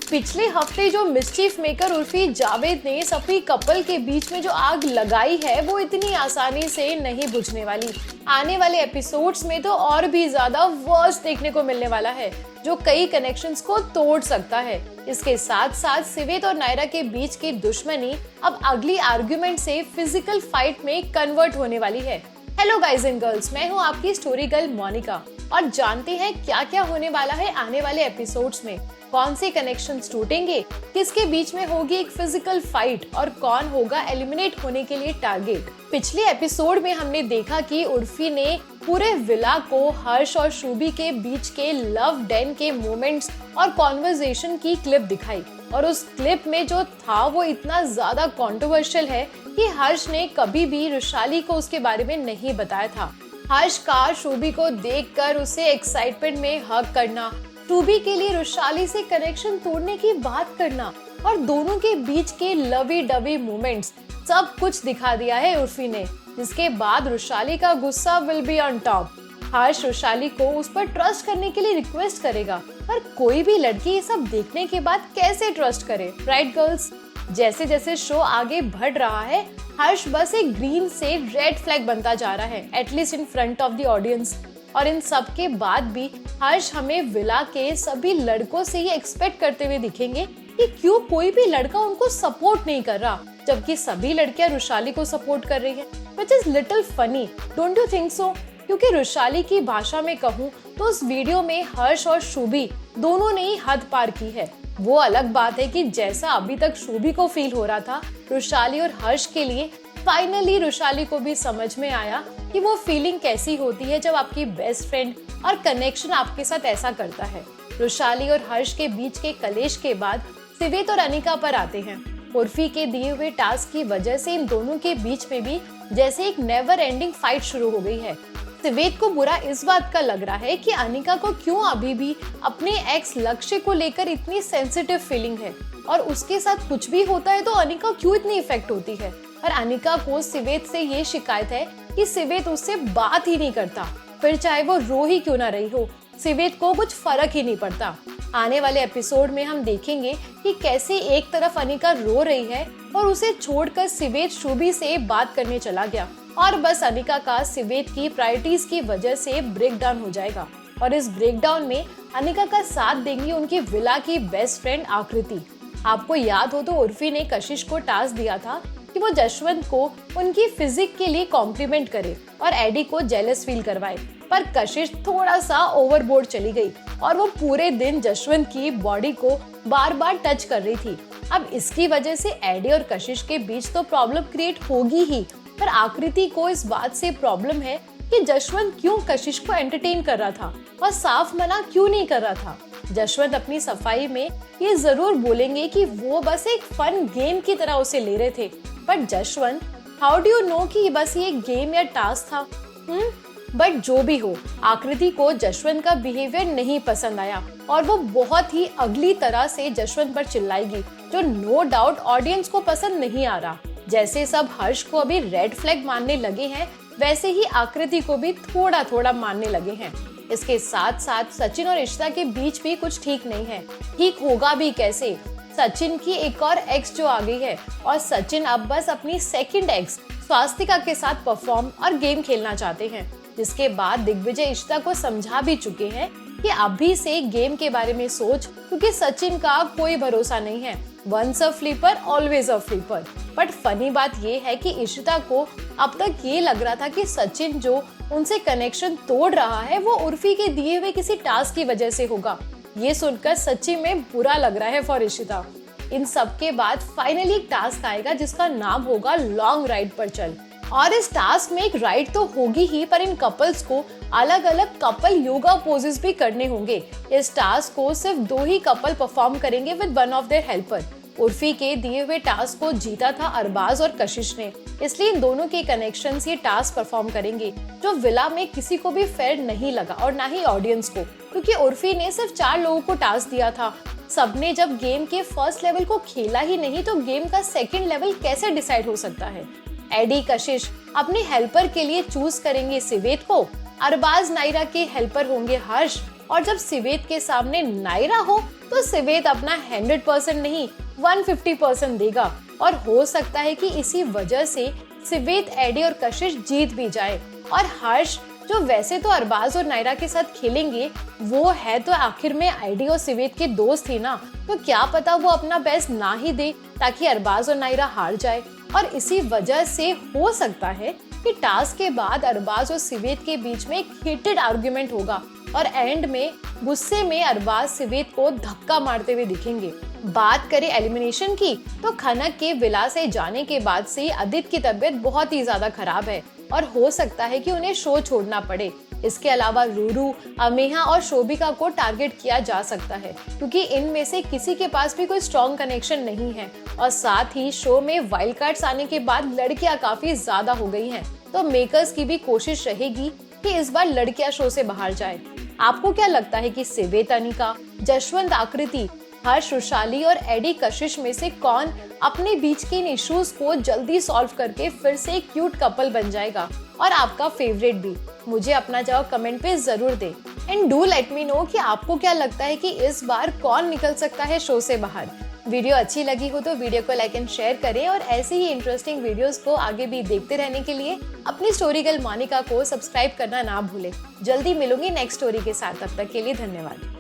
पिछले हफ्ते जो मिस्चीफ मेकर उर्फी जावेद ने सफी कपल के बीच में जो आग लगाई है वो इतनी आसानी से नहीं बुझने वाली। आने वाले एपिसोड्स में तो और भी ज्यादा वर्स्ट देखने को मिलने वाला है जो कई कनेक्शंस को तोड़ सकता है। इसके साथ साथ सिवेत और नायरा के बीच की दुश्मनी अब अगली आर्ग्यूमेंट से फिजिकल फाइट में कन्वर्ट होने वाली है। हेलो गाइज एंड गर्ल्स, मैं हूँ आपकी स्टोरी गर्ल मोनिका और जानते हैं क्या क्या होने वाला है आने वाले एपिसोड्स में। कौन से कनेक्शंस टूटेंगे, किसके बीच में होगी एक फिजिकल फाइट और कौन होगा एलिमिनेट होने के लिए टारगेट। पिछले एपिसोड में हमने देखा कि उर्फी ने पूरे विला को हर्ष और शुभी के बीच के लव डेन के मोमेंट्स और कॉन्वर्सेशन की क्लिप दिखाई और उस क्लिप में जो था वो इतना ज्यादा कंट्रोवर्शियल है कि हर्ष ने कभी भी रुशाली को उसके बारे में नहीं बताया था। हर्ष का शुभी को देखकर उसे एक्साइटमेंट में हग करना, शुभी के लिए रुशाली से कनेक्शन तोड़ने की बात करना और दोनों के बीच के लवी डवी मोमेंट्स, सब कुछ दिखा दिया है उर्फी ने। जिसके बाद रुशाली का गुस्सा विल बी ऑन टॉप। हर्ष रुशाली को उस पर ट्रस्ट करने के लिए रिक्वेस्ट करेगा, पर कोई भी लड़की ये सब देखने के बाद कैसे ट्रस्ट करे, राइट गर्ल्स। जैसे जैसे शो आगे बढ़ रहा है, हर्ष बस एक ग्रीन से रेड फ्लैग बनता जा रहा है, at least in front of the audience. और इन सब के बाद भी हर्ष हमें विला के सभी लड़कों से ये एक्सपेक्ट करते हुए दिखेंगे कि क्यों कोई भी लड़का उनको सपोर्ट नहीं कर रहा, जबकि सभी लड़कियां रुशाली को सपोर्ट कर रही हैं, which is little funny, don't you think so? क्योंकि रुशाली की भाषा में कहूँ तो उस वीडियो में हर्ष और शुभी दोनों ने ही हद पार की है। वो अलग बात है कि जैसा अभी तक शुभी को फील हो रहा था रुशाली और हर्ष के लिए, फाइनली रुशाली को भी समझ में आया कि वो फीलिंग कैसी होती है जब आपकी बेस्ट फ्रेंड और कनेक्शन आपके साथ ऐसा करता है। रुशाली और हर्ष के बीच के कलेश के बाद सिवेत और अनिका पर आते हैं। उर्फी के दिए हुए टास्क की वजह से इन दोनों के बीच में भी जैसे एक नेवर एंडिंग फाइट शुरू हो गई है। सिवेत को बुरा इस बात का लग रहा है कि अनिका को क्यों अभी भी अपने एक्स लक्ष्य को लेकर इतनी सेंसिटिव फीलिंग है और उसके साथ कुछ भी होता है तो अनिका क्यों इतनी इफेक्ट होती है। और अनिका को सिवेत से ये शिकायत है कि सिवेत उससे बात ही नहीं करता, फिर चाहे वो रो ही क्यों ना रही हो, सिवेत को कुछ फर्क ही नहीं पड़ता। आने वाले एपिसोड में हम देखेंगे कि कैसे एक तरफ अनिका रो रही है और उसे छोड़कर सिवेत शुभी से बात करने चला गया और बस अनिका का सिवेत की प्रायोरिटीज की वजह से ब्रेक डाउन हो जाएगा। और इस ब्रेक डाउन में अनिका का साथ देंगी उनकी विला की बेस्ट फ्रेंड आकृति। आपको याद हो तो उर्फी ने कशिश को टास्क दिया था कि वो जशवंत को उनकी फिजिक के लिए कॉम्प्लीमेंट करे और एडी को जेलस फील करवाए, पर कशिश थोड़ा सा ओवरबोर्ड चली गई और वो पूरे दिन जशवंत की बॉडी को बार बार टच कर रही थी। अब इसकी वजह से एडी और कशिश के बीच तो प्रॉब्लम क्रिएट होगी ही, पर आकृति को इस बात से प्रॉब्लम है कि जशवंत क्यों कशिश को एंटरटेन कर रहा था और साफ मना क्यों नहीं कर रहा था। जशवंत अपनी सफाई में ये जरूर बोलेंगे कि वो बस एक फन गेम की तरह उसे ले रहे थे, but Jashwant how do you know कि बस ये गेम या टास्क था। बट जो भी हो, आकृति को जशवंत का बिहेवियर नहीं पसंद आया और वो बहुत ही अगली तरह से जशवंत पर चिल्लाएगी, जो नो डाउट ऑडियंस को पसंद नहीं आ रहा। जैसे सब हर्ष को अभी रेड फ्लैग मानने लगे हैं, वैसे ही आकृति को भी थोड़ा थोड़ा मानने लगे हैं। इसके साथ साथ सचिन और इशिता के बीच भी कुछ ठीक नहीं है। ठीक होगा भी कैसे, सचिन की एक और एक्स जो आ गई है और सचिन अब बस अपनी सेकंड एक्स स्वास्तिका के साथ परफॉर्म और गेम खेलना चाहते हैं। जिसके बाद दिग्विजय इशिता को समझा भी चुके हैं कि अभी से गेम के बारे में सोच, क्योंकि सचिन का कोई भरोसा नहीं है। Once a flipper always a flipper. But funny बात ये है कि इशिता को अब तक ये लग रहा था कि सचिन जो उनसे कनेक्शन तोड़ रहा है वो उर्फी के दिए हुए किसी टास्क की वजह से होगा। ये सुनकर सच्ची में बुरा लग रहा है फॉर इशिता। इन सब के बाद फाइनली एक टास्क आएगा जिसका नाम होगा लॉन्ग राइड पर चल। और इस टास्क में एक राइड तो होगी ही, पर इन कपल्स को अलग अलग कपल योगा पोजेस भी करने होंगे। इस टास्क को सिर्फ 2 ही कपल परफॉर्म करेंगे with one of their helper. Urfi के दिए हुए टास्क को जीता था अरबाज और कशिश ने, इसलिए इन दोनों के कनेक्शंस ये टास्क परफॉर्म करेंगे, जो विला में किसी को भी फेयर नहीं लगा और ना ही ऑडियंस को, क्योंकि उर्फी ने सिर्फ 4 लोगों को टास्क दिया था। सबने जब गेम के फर्स्ट लेवल को खेला ही नहीं तो गेम का सेकंड लेवल कैसे डिसाइड हो सकता है। एडी कशिश अपने हेल्पर के लिए चूज करेंगे सिवेत को, अरबाज नायरा के हेल्पर होंगे हर्ष, और जब सिवेत के सामने नायरा हो तो सिवेत अपना 100% नहीं 150% देगा और हो सकता है कि इसी वजह से सिवेत, एडी और कशिश जीत भी जाए। और हर्ष जो वैसे तो अरबाज और नायरा के साथ खेलेंगे, वो है तो आखिर में एडी और सिवेत के दोस्त ही ना, तो क्या पता वो अपना बेस्ट ना ही दे ताकि अरबाज और नायरा हार जाए। और इसी वजह से हो सकता है कि टास्क के बाद अरबाज और सिवेत के बीच में एक हीटेड आर्गुमेंट होगा और एंड में गुस्से में अरबाज सिवेत को धक्का मारते हुए दिखेंगे। बात करें एलिमिनेशन की, तो खनक के विला से जाने के बाद से आदित्य की तबीयत बहुत ही ज्यादा खराब है और हो सकता है कि उन्हें शो छोड़ना पड़े। इसके अलावा रूरू, अमेहा और शोभिका को टारगेट किया जा सकता है क्योंकि इनमें से किसी के पास भी कोई स्ट्रॉन्ग कनेक्शन नहीं है और साथ ही शो में वाइल्ड कार्ड्स आने के बाद लड़कियां काफी ज्यादा हो गई हैं, तो मेकर्स की भी कोशिश रहेगी कि इस बार लड़कियां शो से बाहर जाए। आपको क्या लगता है कि सिवेत अनिका, जशवंत आकृति, हर्ष वैशाली और एडी कशिश में से कौन अपने बीच के इन इश्यूज को जल्दी सॉल्व करके फिर से एक क्यूट कपल बन जाएगा और आपका फेवरेट भी? मुझे अपना जवाब कमेंट पे जरूर दें and do let me know कि आपको क्या लगता है कि इस बार कौन निकल सकता है शो से बाहर। वीडियो अच्छी लगी हो तो वीडियो को लाइक एंड शेयर करें और ऐसे ही इंटरेस्टिंग वीडियोस को आगे भी देखते रहने के लिए अपनी स्टोरी गर्ल मोनिका को सब्सक्राइब करना ना भूलें। जल्दी मिलूंगी नेक्स्ट स्टोरी के साथ, तब तक के लिए धन्यवाद।